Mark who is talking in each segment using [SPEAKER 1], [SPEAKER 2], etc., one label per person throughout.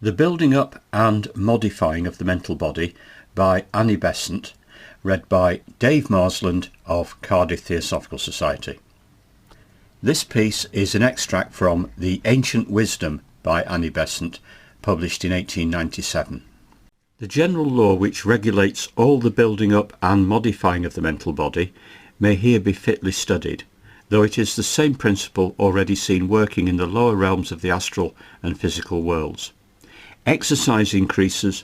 [SPEAKER 1] The Building Up and Modifying of the Mental Body by Annie Besant, read by Dave Marsland of Cardiff Theosophical Society. This piece is an extract from The Ancient Wisdom by Annie Besant, published in 1897. The general law which regulates all the building up and modifying of the mental body may here be fitly studied, though it is the same principle already seen working in the lower realms of the astral and physical worlds. Exercise increases,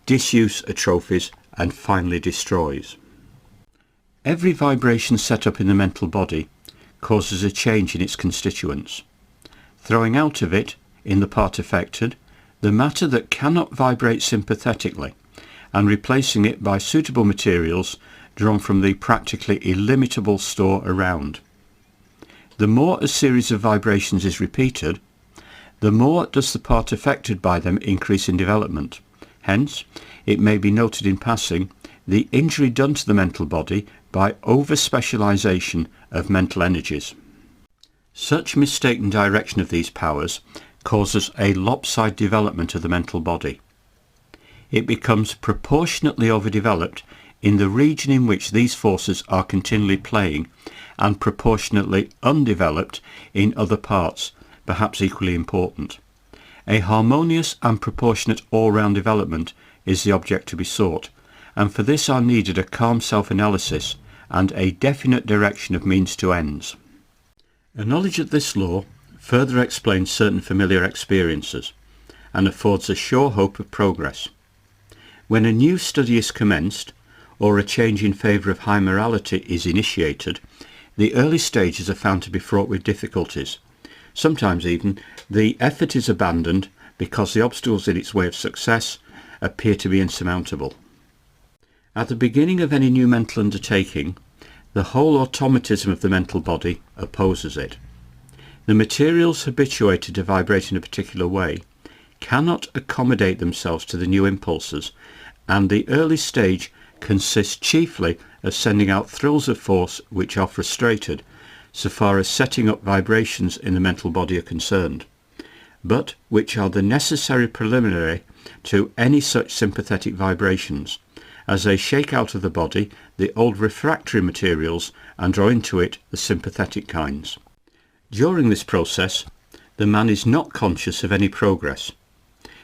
[SPEAKER 1] disuse atrophies, and finally destroys. Every vibration set up in the mental body causes a change in its constituents, throwing out of it, in the part affected, the matter that cannot vibrate sympathetically, and replacing it by suitable materials drawn from the practically illimitable store around. The more a series of vibrations is repeated, the more does the part affected by them increase in development. Hence, it may be noted in passing, the injury done to the mental body by over-specialization of mental energies. Such mistaken direction of these powers causes a lopsided development of the mental body. It becomes proportionately overdeveloped in the region in which these forces are continually playing, and proportionately undeveloped in other parts, perhaps equally important. A harmonious and proportionate all-round development is the object to be sought, and for this are needed a calm self-analysis and a definite direction of means to ends. A knowledge of this law further explains certain familiar experiences and affords a sure hope of progress. When a new study is commenced, or a change in favour of high morality is initiated, the early stages are found to be fraught with difficulties. Sometimes even the effort is abandoned because the obstacles in its way of success appear to be insurmountable. At the beginning of any new mental undertaking, the whole automatism of the mental body opposes it. The materials habituated to vibrate in a particular way cannot accommodate themselves to the new impulses, and the early stage consists chiefly of sending out thrills of force which are frustrated, so far as setting up vibrations in the mental body are concerned, but which are the necessary preliminary to any such sympathetic vibrations, as they shake out of the body the old refractory materials and draw into it the sympathetic kinds. During this process, the man is not conscious of any progress.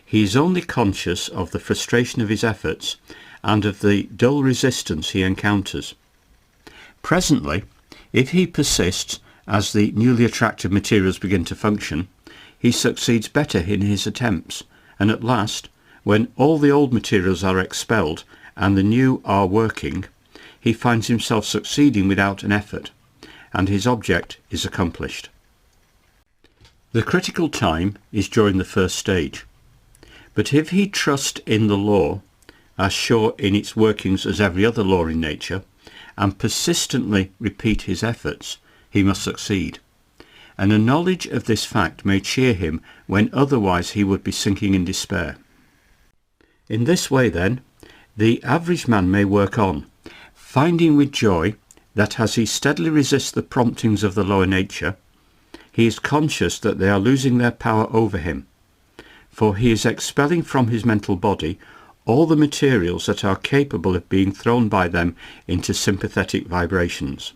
[SPEAKER 1] He is only conscious of the frustration of his efforts and of the dull resistance he encounters. Presently, if he persists as the newly attractive materials begin to function, he succeeds better in his attempts, and at last, when all the old materials are expelled and the new are working, he finds himself succeeding without an effort, and his object is accomplished. The critical time is during the first stage, but if he trust in the law, as sure in its workings as every other law in nature, and persistently repeat his efforts, he must succeed. And a knowledge of this fact may cheer him when otherwise he would be sinking in despair. In this way, then, the average man may work on, finding with joy that as he steadily resists the promptings of the lower nature, he is conscious that they are losing their power over him, for he is expelling from his mental body all the materials that are capable of being thrown by them into sympathetic vibrations.